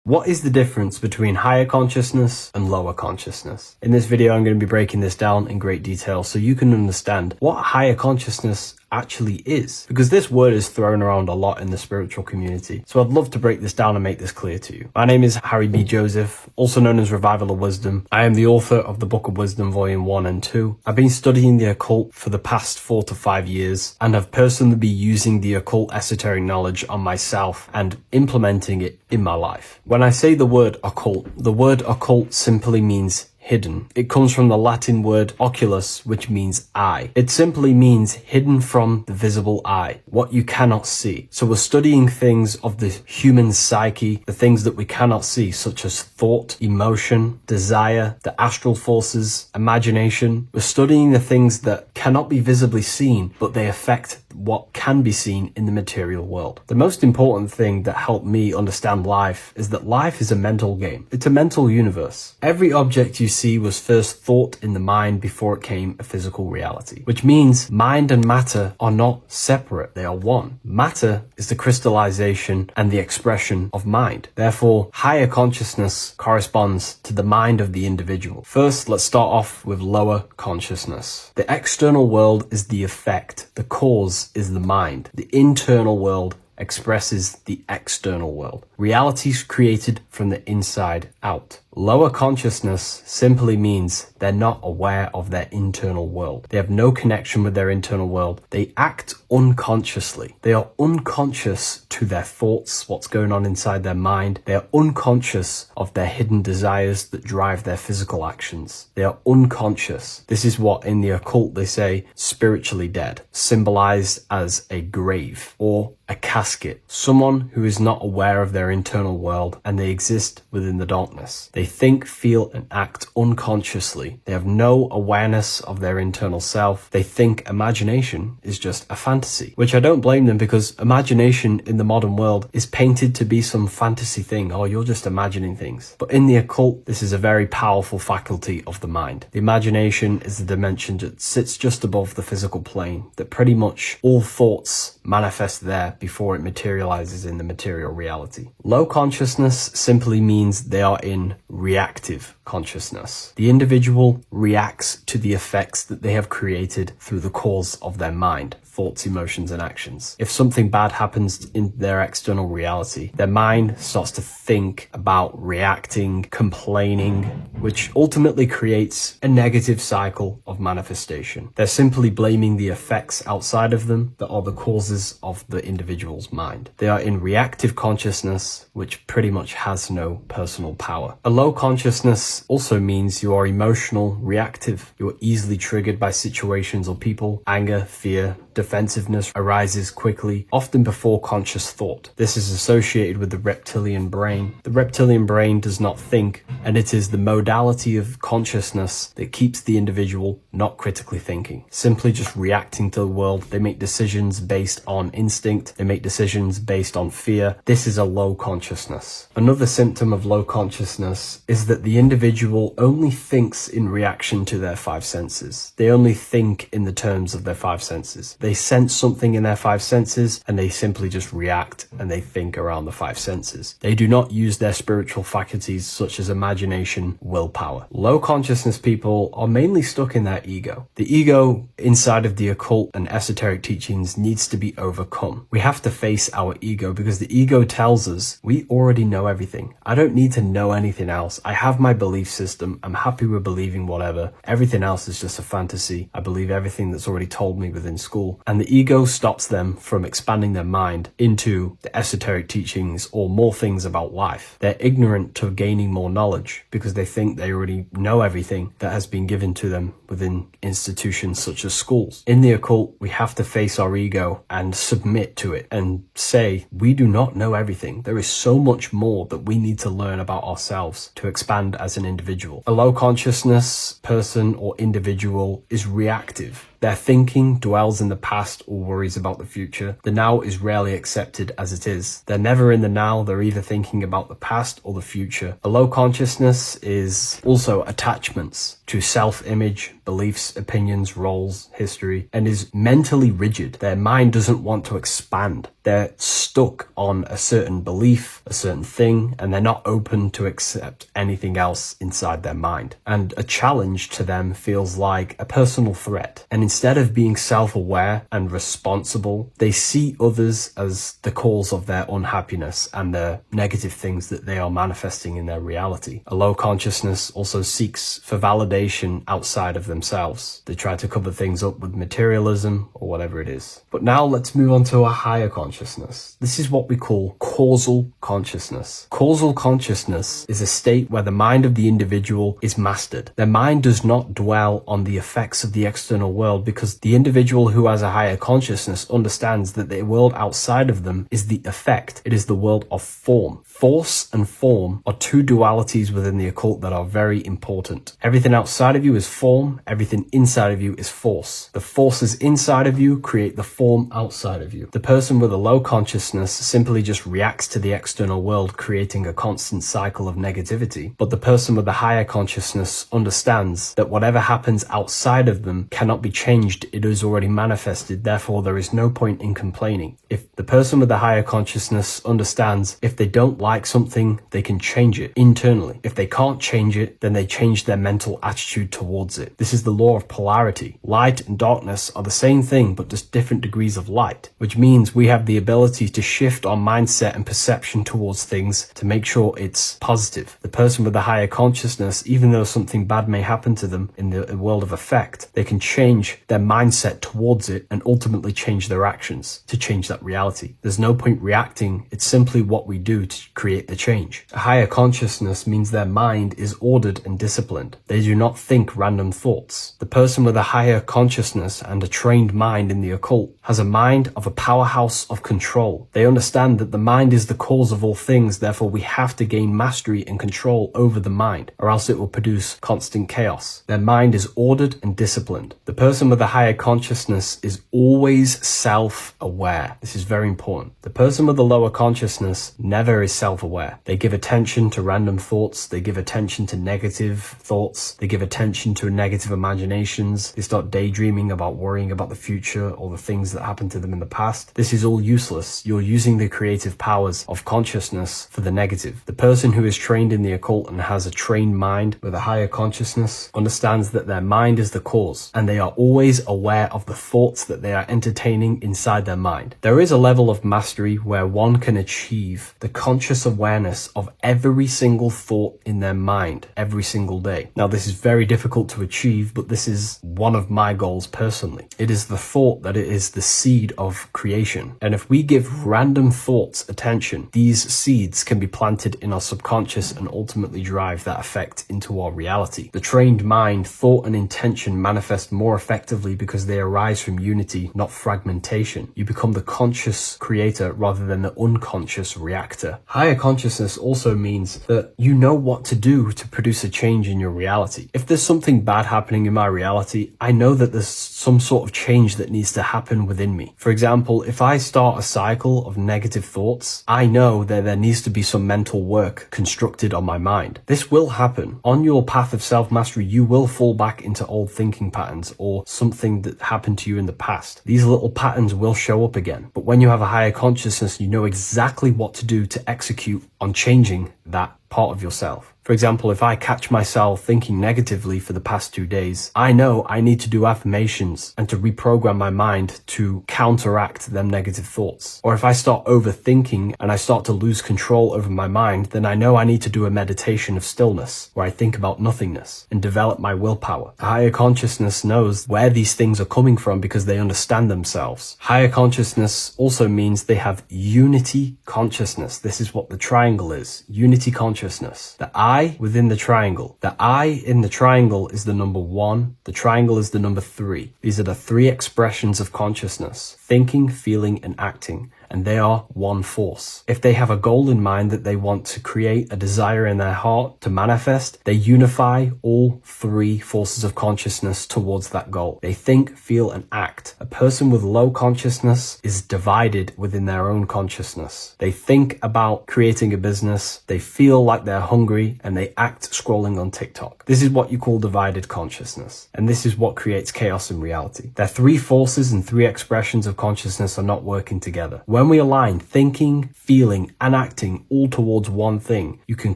What is the difference between higher consciousness and lower consciousness? In this video, I'm going to be breaking this down in great detail so you can understand what higher consciousness actually is, because this word is thrown around a lot in the spiritual community. So I'd love to break this down and make this clear to you. My name is Harry B. Joseph, also known as Revival of Wisdom. I am the author of the Book of Wisdom, Volume 1 and 2. I've been studying the occult for the past 4 to 5 years and have personally been using the occult esoteric knowledge on myself and implementing it in my life. When I say the word occult simply means hidden. It comes from the Latin word oculus, which means eye. It simply means hidden from the visible eye, what you cannot see. So we're studying things of the human psyche, the things that we cannot see, such as thought, emotion, desire, the astral forces, imagination. We're studying the things that cannot be visibly seen, but they affect what can be seen in the material world. The most important thing that helped me understand life is that life is a mental game. It's a mental universe. Every object you see was first thought in the mind before it came a physical reality, which means mind and matter are not separate, they are one. Matter is the crystallization and the expression of mind. Therefore, higher consciousness corresponds to the mind of the individual. First, let's start off with lower consciousness. The external world is the effect, the cause is the mind. The internal world expresses the external world. Reality is created from the inside out. Lower consciousness simply means they're not aware of their internal world. They have no connection with their internal world. They act unconsciously. They are unconscious to their thoughts, what's going on inside their mind. They are unconscious of their hidden desires that drive their physical actions. They are unconscious. This is what in the occult they say spiritually dead, symbolized as a grave or a casket. Someone who is not aware of their internal world and they exist within the darkness. They think, feel, and act unconsciously. They have no awareness of their internal self. They think imagination is just a fantasy, which I don't blame them, because imagination in the modern world is painted to be some fantasy thing. Oh, you're just imagining things. But in the occult, this is a very powerful faculty of the mind. The imagination is the dimension that sits just above the physical plane, that pretty much all thoughts manifest there before it materializes in the material reality. Low consciousness simply means they are in reactive consciousness. The individual reacts to the effects that they have created through the cause of their mind, thoughts, emotions, and actions. If something bad happens in their external reality, their mind starts to think about reacting, complaining, which ultimately creates a negative cycle of manifestation. They're simply blaming the effects outside of them that are the causes of the individual's mind. They are in reactive consciousness, which pretty much has no personal power. A low consciousness also means you are emotional, reactive. You are easily triggered by situations or people. Anger, fear, defensiveness arises quickly, often before conscious thought. This is associated with the reptilian brain. The reptilian brain does not think, and it is the modality of consciousness that keeps the individual not critically thinking, simply just reacting to the world. They make decisions based on instinct. They make decisions based on fear. This is a low consciousness. Another symptom of low consciousness is that the individual only thinks in reaction to their five senses. They only think in the terms of their five senses. They sense something in their five senses and they simply just react and they think around the five senses. They do not use their spiritual faculties such as imagination, willpower. Low consciousness people are mainly stuck in their ego. The ego inside of the occult and esoteric teachings needs to be overcome. We have to face our ego because the ego tells us we already know everything. I don't need to know anything else. I have my belief system. I'm happy with believing whatever. Everything else is just a fantasy. I believe everything that's already told me within school. And the ego stops them from expanding their mind into the esoteric teachings or more things about life. They're ignorant to gaining more knowledge because they think they already know everything that has been given to them within institutions such as schools. In the occult, we have to face our ego and submit to it and say, we do not know everything. There is so much more that we need to learn about ourselves to expand as an individual. A low consciousness person or individual is reactive. Their thinking dwells in the past or worries about the future. The now is rarely accepted as it is. They're never in the now. They're either thinking about the past or the future. A low consciousness is also attachments to self-image, beliefs, opinions, roles, history, and is mentally rigid. Their mind doesn't want to expand. they're stuck on a certain belief, a certain thing, and they're not open to accept anything else inside their mind. And a challenge to them feels like a personal threat. And instead of being self-aware and responsible, they see others as the cause of their unhappiness and the negative things that they are manifesting in their reality. A low consciousness also seeks for validation outside of themselves. They try to cover things up with materialism or whatever it is. But now let's move on to a higher consciousness. This is what we call causal consciousness. Causal consciousness is a state where the mind of the individual is mastered. Their mind does not dwell on the effects of the external world because the individual who has a higher consciousness understands that the world outside of them is the effect. It is the world of form. Force and form are two dualities within the occult that are very important. Everything outside of you is form, everything inside of you is force. The forces inside of you create the form outside of you. The person with a low consciousness simply just reacts to the external world, creating a constant cycle of negativity. But the person with the higher consciousness understands that whatever happens outside of them cannot be changed. It is already manifested, therefore there is no point in complaining. If the person with the higher consciousness understands if they don't like something, they can change it internally. If they can't change it, then they change their mental attitude towards it. This is the law of polarity. Light and darkness are the same thing, but just different degrees of light, which means we have the ability to shift our mindset and perception towards things to make sure it's positive. The person with the higher consciousness, even though something bad may happen to them in the world of effect, they can change their mindset towards it and ultimately change their actions to change that reality. There's no point reacting. It's simply what we do to create the change. A higher consciousness means their mind is ordered and disciplined. They do not think random thoughts. The person with a higher consciousness and a trained mind in the occult has a mind of a powerhouse of control. They understand that the mind is the cause of all things, therefore we have to gain mastery and control over the mind, or else it will produce constant chaos. Their mind is ordered and disciplined. The person with a higher consciousness is always self-aware. This is very important. The person with a lower consciousness never is self-aware. They give attention to random thoughts. They give attention to negative thoughts. They give attention to negative imaginations. They start daydreaming about worrying about the future or the things that happened to them in the past. This is all useless. You're using the creative powers of consciousness for the negative. The person who is trained in the occult and has a trained mind with a higher consciousness understands that their mind is the cause, and they are always aware of the thoughts that they are entertaining inside their mind. There is a level of mastery where one can achieve the conscious awareness of every single thought in their mind every single day. Now, this is very difficult to achieve, but this is one of my goals personally. It is the thought that it is the seed of creation. And if we give random thoughts attention, these seeds can be planted in our subconscious and ultimately drive that effect into our reality. The trained mind, thought and intention manifest more effectively because they arise from unity, not fragmentation. You become the conscious creator rather than the unconscious reactor. Higher consciousness also means that you know what to do to produce a change in your reality. If there's something bad happening in my reality, I know that there's some sort of change that needs to happen within me. For example, if I start a cycle of negative thoughts, I know that there needs to be some mental work constructed on my mind. This will happen. On your path of self-mastery, you will fall back into old thinking patterns or something that happened to you in the past. These little patterns will show up again. But when you have a higher consciousness, you know exactly what to do to execute on changing that part of yourself. For example, if I catch myself thinking negatively for the past 2 days, I know I need to do affirmations and to reprogram my mind to counteract them negative thoughts. Or if I start overthinking and I start to lose control over my mind, then I know I need to do a meditation of stillness where I think about nothingness and develop my willpower. A higher consciousness knows where these things are coming from because they understand themselves. Higher consciousness also means they have unity consciousness. This is what the triangle is. Unity consciousness. The I within the triangle. The I in the triangle is the number 1. The triangle is the number 3. These are the 3 expressions of consciousness: thinking, feeling, and acting. And they are one force. If they have a goal in mind that they want to create, a desire in their heart to manifest, they unify all 3 forces of consciousness towards that goal. They think, feel, and act. A person with low consciousness is divided within their own consciousness. They think about creating a business, they feel like they're hungry, and they act scrolling on TikTok. This is what you call divided consciousness. And this is what creates chaos in reality. Their 3 forces and 3 expressions of consciousness are not working together. when we align thinking, feeling, and acting all towards one thing, you can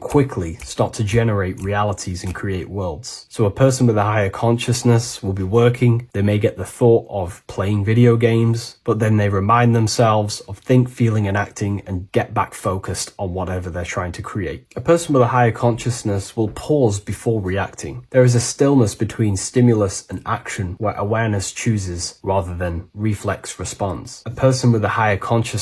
quickly start to generate realities and create worlds. So a person with a higher consciousness will be working, they may get the thought of playing video games, but then they remind themselves of think, feeling, and acting and get back focused on whatever they're trying to create. A person with a higher consciousness will pause before reacting. There is a stillness between stimulus and action where awareness chooses rather than reflex response. A person with a higher consciousness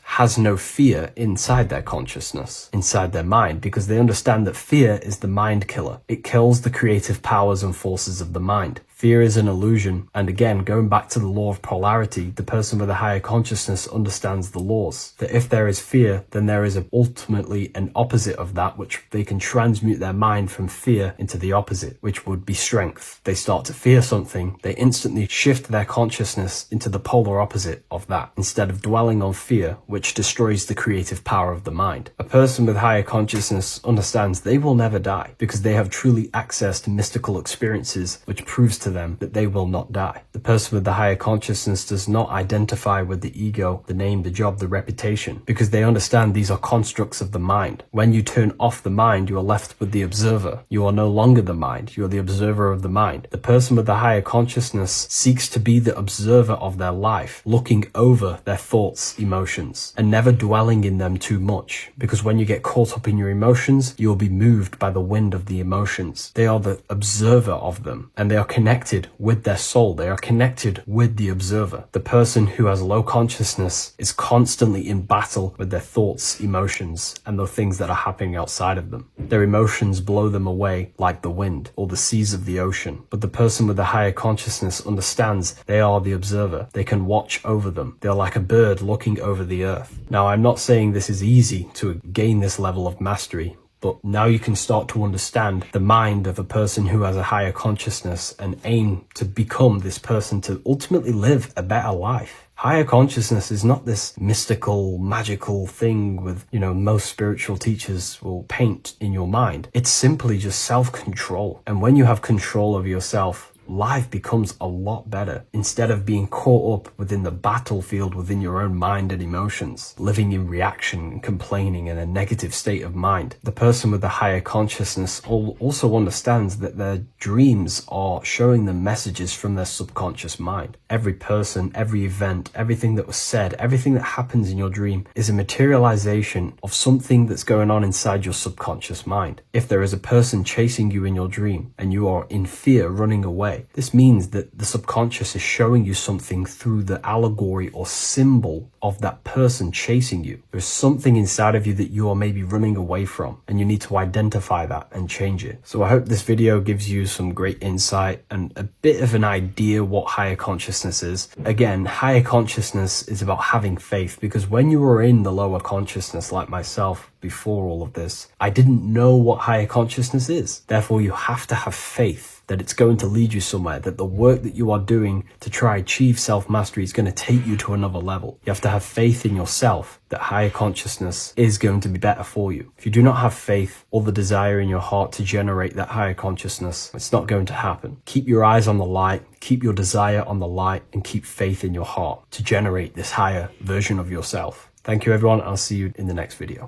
has no fear inside their consciousness, inside their mind, because they understand that fear is the mind killer. It kills the creative powers and forces of the mind. Fear is an illusion, and again, going back to the law of polarity, the person with a higher consciousness understands the laws. That if there is fear, then there is ultimately an opposite of that, which they can transmute their mind from fear into the opposite, which would be strength. They start to fear something, they instantly shift their consciousness into the polar opposite of that, instead of dwelling on fear, which destroys the creative power of the mind. A person with higher consciousness understands they will never die, because they have truly access to mystical experiences, which proves to them that they will not die. The person with the higher consciousness does not identify with the ego, the name, the job, the reputation, because they understand these are constructs of the mind. When you turn off the mind, you are left with the observer. You are no longer the mind, you are the observer of the mind. The person with the higher consciousness seeks to be the observer of their life, looking over their thoughts, emotions, and never dwelling in them too much, because when you get caught up in your emotions, you will be moved by the wind of the emotions. They are the observer of them, and they are connected with their soul. They are connected with the observer. The person who has low consciousness is constantly in battle with their thoughts, emotions, and the things that are happening outside of them. Their emotions blow them away like the wind or the seas of the ocean. But the person with the higher consciousness understands they are the observer. They can watch over them. They are like a bird looking over the earth. Now, I'm not saying this is easy to gain this level of mastery, but now you can start to understand the mind of a person who has a higher consciousness and aim to become this person to ultimately live a better life. Higher consciousness is not this mystical, magical thing with, most spiritual teachers will paint in your mind. It's simply just self-control. And when you have control over yourself, life becomes a lot better. Instead of being caught up within the battlefield within your own mind and emotions, living in reaction and complaining in a negative state of mind, the person with the higher consciousness also understands that their dreams are showing them messages from their subconscious mind. Every person, every event, everything that was said, everything that happens in your dream is a materialization of something that's going on inside your subconscious mind. If there is a person chasing you in your dream and you are in fear running away, this means that the subconscious is showing you something through the allegory or symbol of that person chasing you. There's something inside of you that you are maybe running away from, and you need to identify that and change it. So I hope this video gives you some great insight and a bit of an idea what higher consciousness is. Again, higher consciousness is about having faith, because when you were in the lower consciousness like myself before all of this, I didn't know what higher consciousness is. Therefore, you have to have faith that it's going to lead you somewhere, that the work that you are doing to try achieve self-mastery is going to take you to another level. You have to have faith in yourself that higher consciousness is going to be better for you. If you do not have faith or the desire in your heart to generate that higher consciousness, it's not going to happen. Keep your eyes on the light, keep your desire on the light, and keep faith in your heart to generate this higher version of yourself. Thank you everyone, I'll see you in the next video.